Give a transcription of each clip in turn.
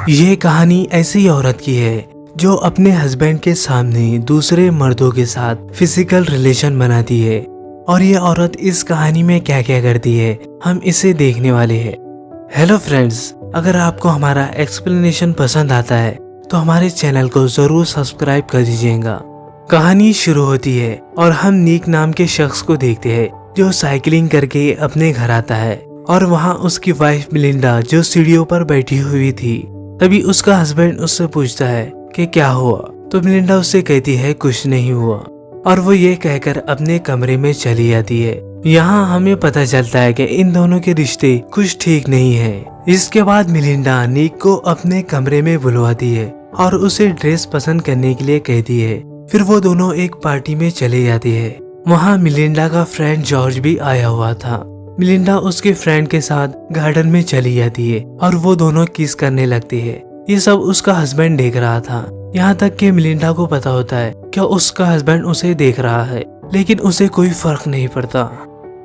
ये कहानी ऐसी औरत की है जो अपने हस्बैंड के सामने दूसरे मर्दों के साथ फिजिकल रिलेशन बनाती है। और ये औरत इस कहानी में क्या क्या करती है हम इसे देखने वाले हैं। हेलो फ्रेंड्स, अगर आपको हमारा एक्सप्लेनेशन पसंद आता है तो हमारे चैनल को जरूर सब्सक्राइब कर दीजिएगा। कहानी शुरू होती है और हम नीक नाम के शख्स को देखते हैं जो साइकिलिंग करके अपने घर आता है और वहाँ उसकी वाइफ मिलिंडा जो सीढ़ियों पर बैठी हुई थी। तभी उसका हस्बैंड उससे पूछता है कि क्या हुआ, तो मिलिंडा उससे कहती है कुछ नहीं हुआ और वो ये कहकर अपने कमरे में चली जाती है। यहाँ हमें पता चलता है कि इन दोनों के रिश्ते कुछ ठीक नहीं है। इसके बाद मिलिंडा नीक को अपने कमरे में बुलवाती है और उसे ड्रेस पसंद करने के लिए कहती है। फिर वो दोनों एक पार्टी में चले जाती है। वहाँ मिलिंडा का फ्रेंड जॉर्ज भी आया हुआ था। मिलिंडा उसके फ्रेंड के साथ गार्डन में चली जाती है और वो दोनों किस करने लगती है। ये सब उसका हस्बैंड देख रहा था। यहाँ तक कि मिलिंडा को पता होता है कि उसका हस्बैंड उसे देख रहा है, लेकिन उसे कोई फर्क नहीं पड़ता।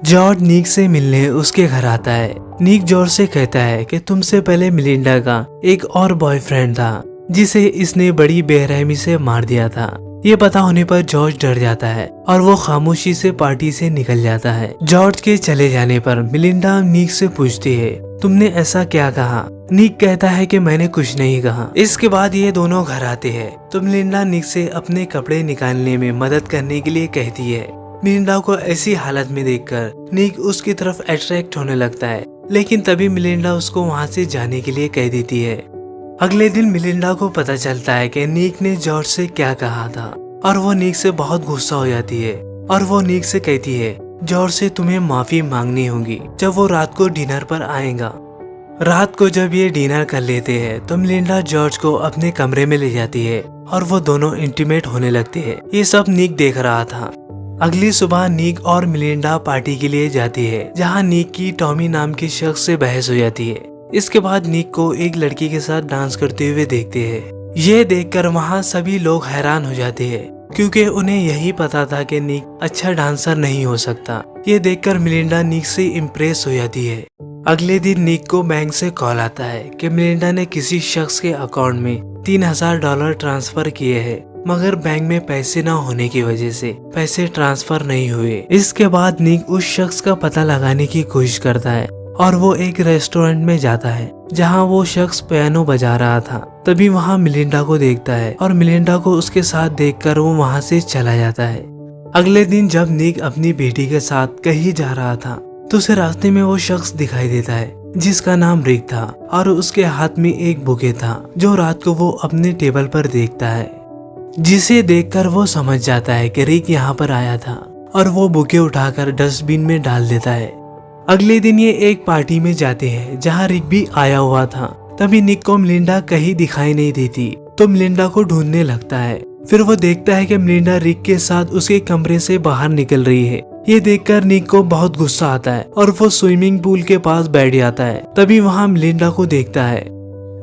जॉर्ज नीक से मिलने उसके घर आता है। नीक जॉर्ज से कहता है कि तुमसे पहले मिलिंडा का एक और बॉयफ्रेंड था जिसे इसने बड़ी बेरहमी से मार दिया था। ये पता होने पर जॉर्ज डर जाता है और वो खामोशी से पार्टी से निकल जाता है। जॉर्ज के चले जाने पर मिलिंडा नीक से पूछती है तुमने ऐसा क्या कहा। नीक कहता है कि मैंने कुछ नहीं कहा। इसके बाद ये दोनों घर आते हैं तो मिलिंडा नीक से अपने कपड़े निकालने में मदद करने के लिए कहती है। मिलिंडा को ऐसी हालत में देखकर नीक उसकी तरफ अट्रैक्ट होने लगता है, लेकिन तभी मिलिंडा उसको वहाँ से जाने के लिए कह देती है। अगले दिन मिलिंडा को पता चलता है कि नीक ने जॉर्ज से क्या कहा था और वो नीक से बहुत गुस्सा हो जाती है और वो नीक से कहती है जॉर्ज से तुम्हें माफी मांगनी होगी जब वो रात को डिनर पर आएगा। रात को जब ये डिनर कर लेते हैं तो मिलिंडा जॉर्ज को अपने कमरे में ले जाती है और वो दोनों इंटीमेट होने लगते हैं। ये सब नीक देख रहा था। अगली सुबह नीक और मिलिंडा पार्टी के लिए जाती है जहाँ नीक की टॉमी नाम के शख्स से बहस हो जाती है। इसके बाद नीक को एक लड़की के साथ डांस करते हुए देखते हैं। ये देखकर वहाँ सभी लोग हैरान हो जाते हैं क्योंकि उन्हें यही पता था कि नीक अच्छा डांसर नहीं हो सकता। ये देखकर मिलिंडा नीक से इम्प्रेस हो जाती है। अगले दिन नीक को बैंक से कॉल आता है कि मिलिंडा ने किसी शख्स के अकाउंट में $3000 ट्रांसफर किए हैं, मगर बैंक में पैसे न होने की वजह से पैसे ट्रांसफर नहीं हुए। इसके बाद नीक उस शख्स का पता लगाने की कोशिश करता है और वो एक रेस्टोरेंट में जाता है जहाँ वो शख्स पियानो बजा रहा था। तभी वहाँ मिलिंडा को देखता है और मिलिंडा को उसके साथ देखकर वो वहाँ से चला जाता है। अगले दिन जब नीक अपनी बेटी के साथ कहीं जा रहा था तो उसे रास्ते में वो शख्स दिखाई देता है जिसका नाम रिक था और उसके हाथ में एक बुके था जो रात को वो अपने टेबल पर देखता है, जिसे देखकर वो समझ जाता है कि रिक यहाँ पर आया था और वो बुके उठाकर डस्टबिन में डाल देता है। अगले दिन ये एक पार्टी में जाते हैं जहाँ रिक भी आया हुआ था। तभी निक को मिलिंडा कहीं दिखाई नहीं देती तो मिलिंडा को ढूंढने लगता है। फिर वो देखता है कि मिलिंडा रिक के साथ उसके कमरे से बाहर निकल रही है। ये देखकर निक को बहुत गुस्सा आता है और वो स्विमिंग पूल के पास बैठ जाता है। तभी वहाँ मिलिंडा को देखता है।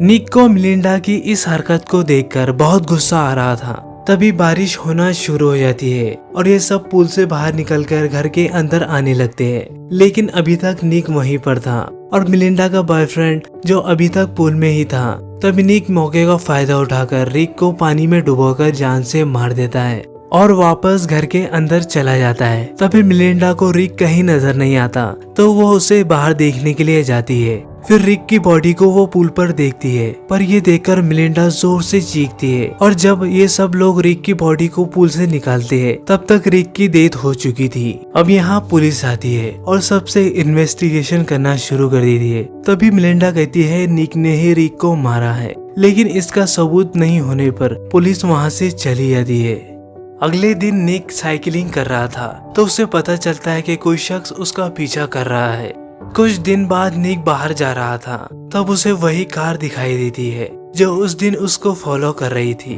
निक को मिलिंडा की इस हरकत को देखकर बहुत गुस्सा आ रहा था। तभी बारिश होना शुरू हो जाती है और ये सब पूल से बाहर निकलकर घर के अंदर आने लगते हैं, लेकिन अभी तक निक वहीं पर था और मिलिंडा का बॉयफ्रेंड जो अभी तक पूल में ही था। तभी निक मौके का फायदा उठाकर रिक को पानी में डुबोकर जान से मार देता है और वापस घर के अंदर चला जाता है। तभी मिलिंडा को रिक कहीं नजर नहीं आता तो वो उसे बाहर देखने के लिए जाती है। फिर रिक की बॉडी को वो पूल पर देखती है, पर ये देखकर मिलिंडा जोर से चीखती है और जब ये सब लोग रिक की बॉडी को पूल से निकालते हैं तब तक रिक की डेथ हो चुकी थी। अब यहाँ पुलिस आती है और सबसे इन्वेस्टिगेशन करना शुरू कर देती है। तभी मिलिंडा कहती है निक ने ही रिक को मारा है, लेकिन इसका सबूत नहीं होने पर पुलिस वहाँ से चली जाती है। अगले दिन निक साइकिलिंग कर रहा था तो उसे पता चलता है कि कोई शख्स उसका पीछा कर रहा है। कुछ दिन बाद निक बाहर जा रहा था तब उसे वही कार दिखाई देती है जो उस दिन उसको फॉलो कर रही थी।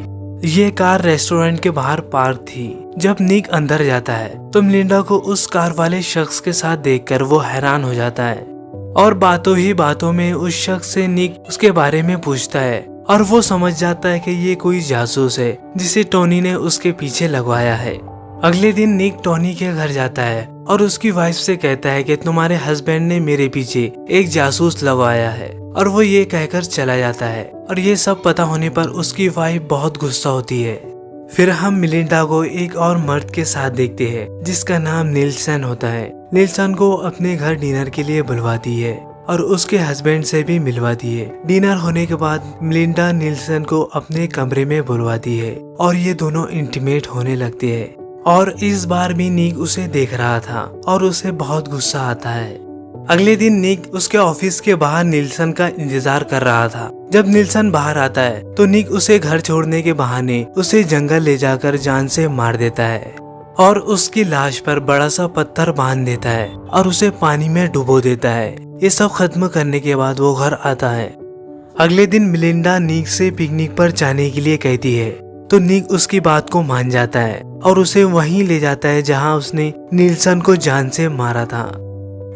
ये कार रेस्टोरेंट के बाहर पार्क थी। जब निक अंदर जाता है तो मिलिंडा को उस कार वाले शख्स के साथ देखकर वो हैरान हो जाता है और बातों ही बातों में उस शख्स से निक उसके बारे में पूछता है और वो समझ जाता है कि ये कोई जासूस है जिसे टोनी ने उसके पीछे लगवाया है। अगले दिन निक टोनी के घर जाता है और उसकी वाइफ से कहता है कि तुम्हारे हस्बैंड ने मेरे पीछे एक जासूस लगवाया है, और वो ये कहकर चला जाता है। और ये सब पता होने पर उसकी वाइफ बहुत गुस्सा होती है। फिर हम मिलिंडा को एक और मर्द के साथ देखते हैं जिसका नाम नील्सन होता है। नील्सन को अपने घर डिनर के लिए बुलवाती है और उसके हस्बैंड से भी मिलवाती है। डिनर होने के बाद मिलिंडा नील्सन को अपने कमरे में बुलवाती है और ये दोनों इंटीमेट होने लगते हैं। और इस बार भी निक उसे देख रहा था और उसे बहुत गुस्सा आता है। अगले दिन निक उसके ऑफिस के बाहर नील्सन का इंतजार कर रहा था। जब नील्सन बाहर आता है तो निक उसे घर छोड़ने के बहाने उसे जंगल ले जाकर जान से मार देता है और उसकी लाश पर बड़ा सा पत्थर बांध देता है और उसे पानी में डुबो देता है। ये सब खत्म करने के बाद वो घर आता है। अगले दिन मिलिंडा निक से पिकनिक पर जाने के लिए कहती है तो निक उसकी बात को मान जाता है और उसे वहीं ले जाता है जहां उसने नील्सन को जान से मारा था।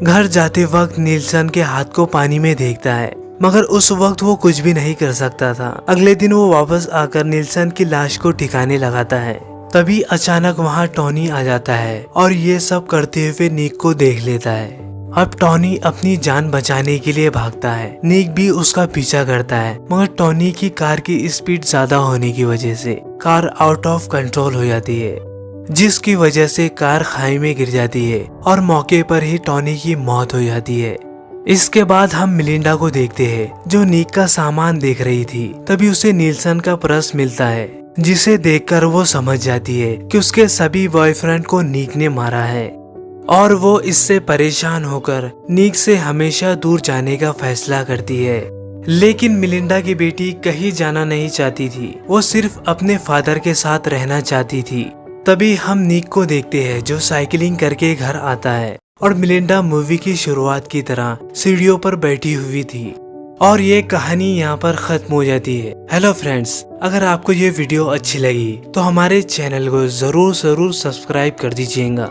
घर जाते वक्त नील्सन के हाथ को पानी में देखता है मगर उस वक्त वो कुछ भी नहीं कर सकता था। अगले दिन वो वापस आकर नील्सन की लाश को ठिकाने लगाता है। तभी अचानक वहाँ टॉनी आ जाता है और ये सब करते हुए निक को देख लेता है। अब टॉनी अपनी जान बचाने के लिए भागता है। निक भी उसका पीछा करता है मगर टॉनी की कार की स्पीड ज्यादा होने की वजह से कार आउट ऑफ कंट्रोल हो जाती है, जिसकी वजह से कार खाई में गिर जाती है और मौके पर ही टॉनी की मौत हो जाती है। इसके बाद हम मिलिंडा को देखते हैं जो निक का सामान देख रही थी। तभी उसे नील्सन का पर्स मिलता है जिसे देखकर वो समझ जाती है कि उसके सभी बॉयफ्रेंड को निक ने मारा है और वो इससे परेशान होकर निक से हमेशा दूर जाने का फैसला करती है। लेकिन मिलिंडा की बेटी कहीं जाना नहीं चाहती थी, वो सिर्फ अपने फादर के साथ रहना चाहती थी। तभी हम निक को देखते हैं जो साइकिलिंग करके घर आता है और मिलिंडा मूवी की शुरुआत की तरह सीढ़ियों पर बैठी हुई थी और ये कहानी यहाँ पर खत्म हो जाती है। हेलो फ्रेंड्स, अगर आपको ये वीडियो अच्छी लगी तो हमारे चैनल को जरूर सब्सक्राइब कर दीजिएगा।